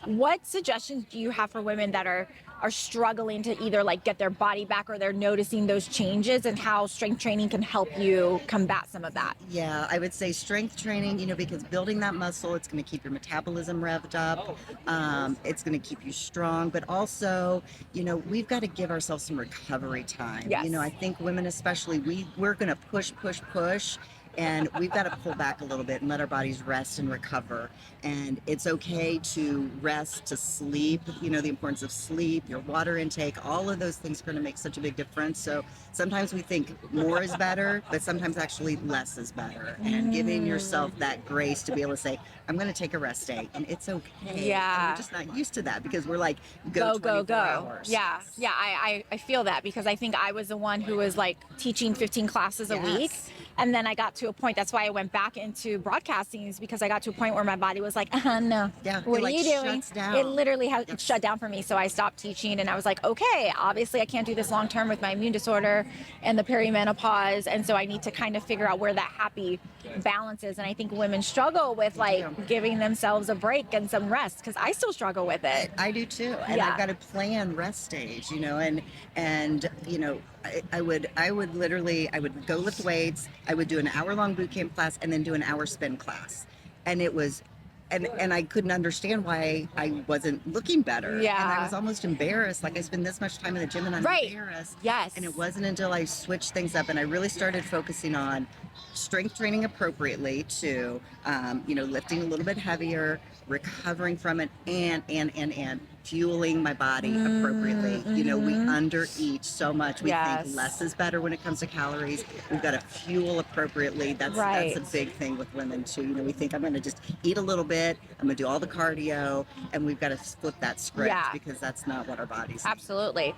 What suggestions do you have for women that are struggling to either like get their body back or they're noticing those changes, and how strength training can help you combat some of that? Yeah, I would say strength training, because building that muscle, it's going to keep your metabolism revved up. It's going to keep you strong, but also, we've got to give ourselves some recovery time. I Yes. think women, especially, we're going to push, push, push. And we've got to pull back a little bit and let our bodies rest and recover. And it's okay to rest, to sleep, the importance of sleep, your water intake, all of those things are going to make such a big difference. So sometimes we think more is better, but sometimes actually less is better. And giving yourself that grace to be able to say, I'm going to take a rest day, and it's okay. And we're Yeah. just not used to that because we're like, Go, go, 24 go. hours. Yeah. Yeah. I feel that because I think I was the one who was like teaching 15 classes a week. Yes. And then I got to a point, that's why I went back into broadcasting, is because I got to a point where my body was like, no, Yeah, what it, are like, you doing? shuts down. It literally has Yes. shut down for me. So I stopped teaching and I was like, okay, obviously I can't do this long term with my immune disorder and the perimenopause. And so I need to kind of figure out where that happy balance is. And I think women struggle with like giving themselves a break and some rest, because I still struggle with it. I do too, and Yeah. I've got to plan rest days, and I would literally I would go lift weights. I would do an hour-long boot camp class and then do an hour spin class, and it was. And I couldn't understand why I wasn't looking better. Yeah. And I was almost embarrassed. Like, I spend this much time in the gym and I'm Right. embarrassed. Yes. And it wasn't until I switched things up and I really started focusing on strength training appropriately to, lifting a little bit heavier, recovering from it, and fueling my body appropriately. We undereat so much. We Yes. think less is better when it comes to calories. We've got to fuel appropriately. That's Right. a big thing with women too. We think I'm going to just eat a little bit, I'm going to do all the cardio, and we've got to flip that script Yeah. because that's not what our bodies need. Absolutely.